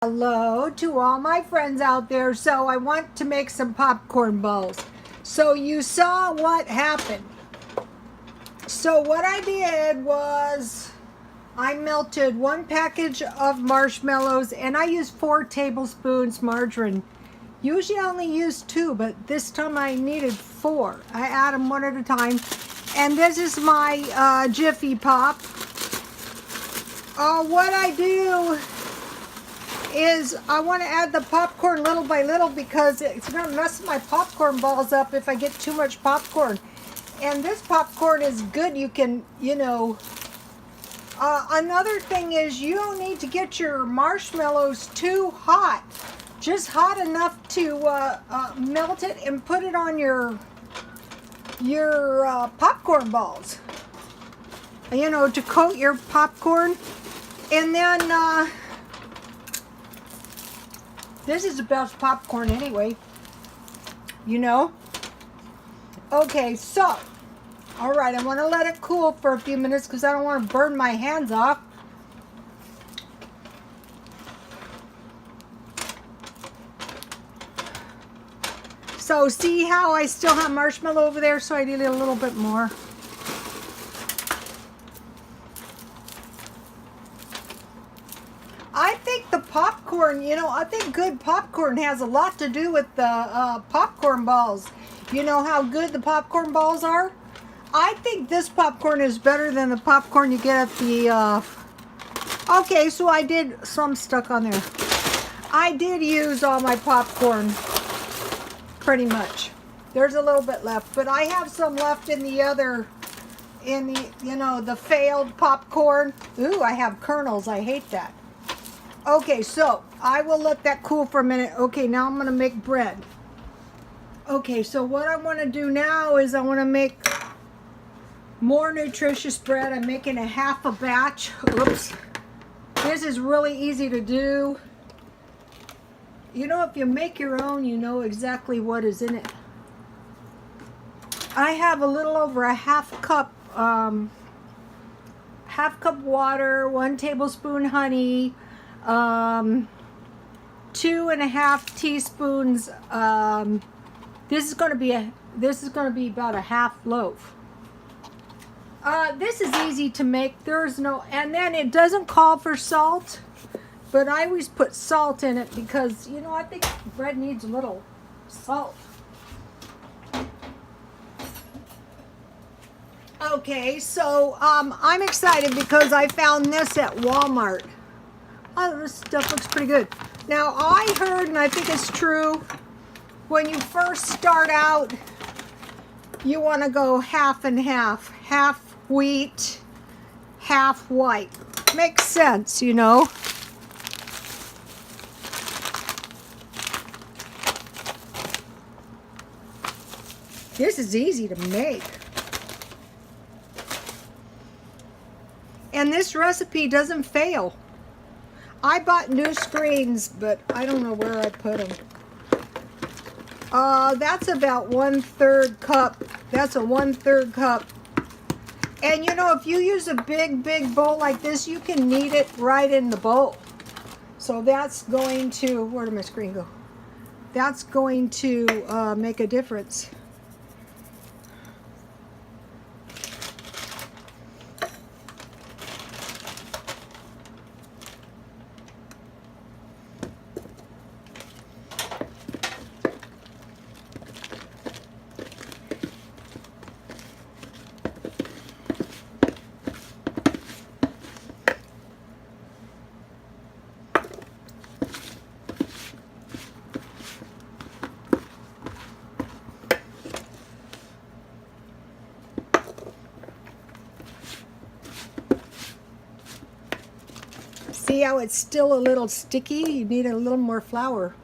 Hello to all my friends out there. So I want to make some popcorn balls. So you saw what happened. So what I did was I melted 1 package of marshmallows and I used 4 tablespoons margarine. Usually I only use 2, but this time I needed 4. I add them one at a time. And this is my Jiffy Pop. What I do is I want to add the popcorn little by little because it's going to mess my popcorn balls up if I get too much popcorn. And this popcorn is good. You can, another thing is you don't need to get your marshmallows too hot. Just hot enough to melt it and put it on your popcorn balls. To coat your popcorn. And then this is the best popcorn anyway, Okay, so, all right, I want to let it cool for a few minutes because I don't want to burn my hands off. So see how I still have marshmallow over there, so I need a little bit more. I think the popcorn, I think good popcorn has a lot to do with the popcorn balls. You know how good the popcorn balls are? I think this popcorn is better than the popcorn you get at the, okay, so I did some stuck on there. I did use all my popcorn, pretty much. There's a little bit left, but I have some left in the other, the failed popcorn. Ooh, I have kernels, I hate that. Okay, so I will let that cool for a minute. Okay, now I'm going to make bread. Okay, so what I want to do now is I want to make more nutritious bread. I'm making a half a batch. Oops. This is really easy to do. If you make your own, you know exactly what is in it. I have a little over a half cup water, 1 tablespoon honey, 2.5 teaspoons. This is going to be about a half loaf. This is easy to make. And then it doesn't call for salt, but I always put salt in it because I think bread needs a little salt. Okay, so I'm excited because I found this at Walmart. Oh, this stuff looks pretty good. Now, I heard, and I think it's true, when you first start out, you want to go half and half. Half wheat, half white. Makes sense, This is easy to make. And this recipe doesn't fail. I bought new screens, but I don't know where I put them. That's about 1/3 cup. That's a 1/3 cup. And if you use a big bowl like this, you can knead it right in the bowl. So that's going to, where did my screen go? That's going to make a difference. See how it's still a little sticky? You need a little more flour.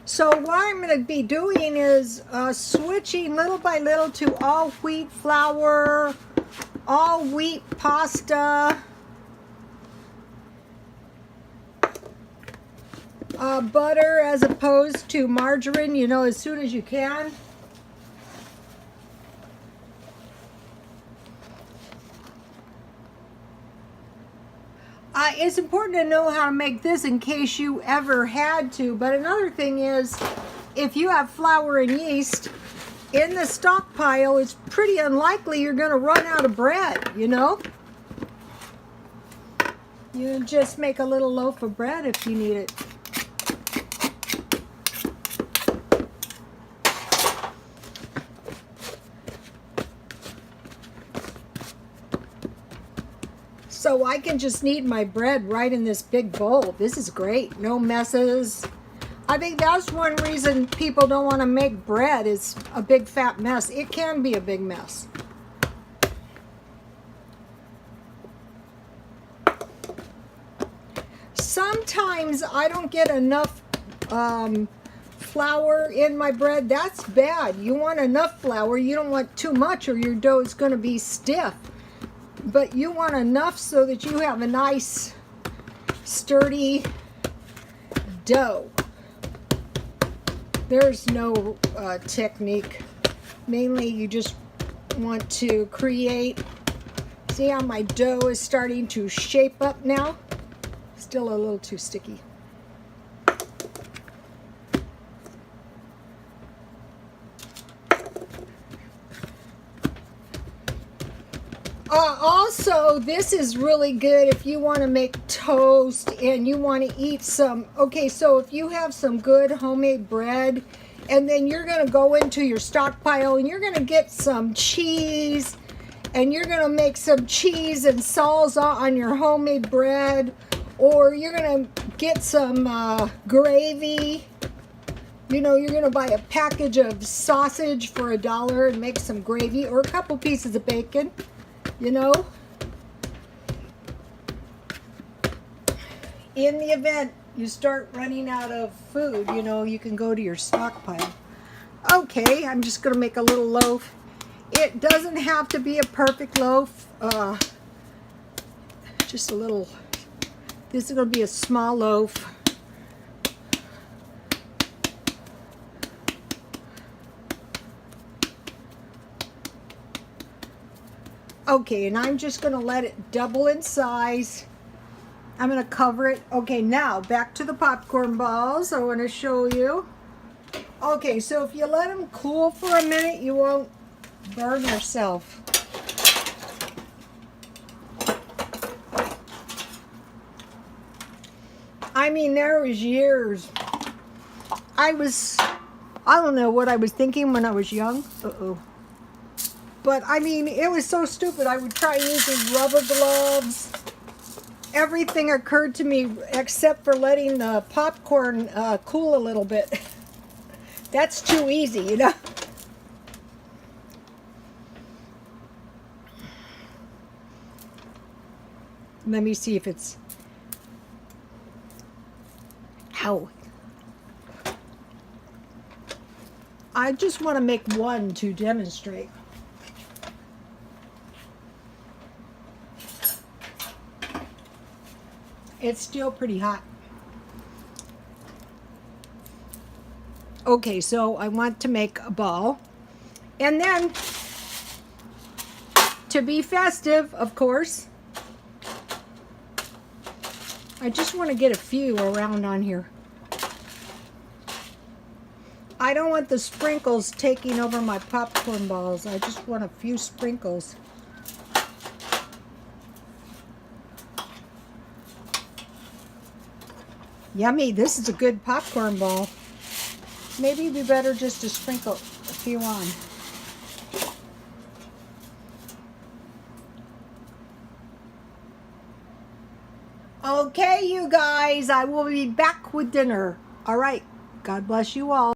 So what I'm going to be doing is switching little by little to all wheat flour, all wheat pasta, butter as opposed to margarine, as soon as you can. it's important to know how to make this in case you ever had to. But another thing is, if you have flour and yeast in the stockpile, it's pretty unlikely you're going to run out of bread, you know? You just make a little loaf of bread if you need it. So I can just knead my bread right in this big bowl. This is great. No messes. I think that's one reason people don't want to make bread, is a big fat mess. It can be a big mess. Sometimes I don't get enough flour in my bread. That's bad. You want enough flour. You don't want too much or your dough is going to be stiff. But you want enough so that you have a nice, sturdy dough. There's no technique. Mainly you just want to create. See how my dough is starting to shape up now? Still a little too sticky. Also, this is really good if you want to make toast and you want to eat some. Okay, so if you have some good homemade bread, and then you're going to go into your stockpile and you're going to get some cheese, and you're going to make some cheese and salsa on your homemade bread, or you're going to get some gravy. You know, you're going to buy a package of sausage for $1 and make some gravy, or a couple pieces of bacon. You know, in the event you start running out of food, you know, you can go to your stockpile. Okay, I'm just going to make a little loaf. It doesn't have to be a perfect loaf. Just a little. This is going to be a small loaf. Okay, and I'm just going to let it double in size. I'm going to cover it. Okay, now back to the popcorn balls. I want to show you. Okay, so if you let them cool for a minute, you won't burn yourself. I mean, there was years. I don't know what I was thinking when I was young. Uh-oh. But, I mean, it was so stupid. I would try using rubber gloves. Everything occurred to me except for letting the popcorn cool a little bit. That's too easy, you know. Let me see if it's... Ow. I just want to make one to demonstrate. It's still pretty hot. Okay, so I want to make a ball. And then, to be festive, of course, I just want to get a few around on here. I don't want the sprinkles taking over my popcorn balls. I just want a few sprinkles. Yummy, this is a good popcorn ball. Maybe it'd be better just to sprinkle a few on. Okay, you guys, I will be back with dinner. All right, God bless you all.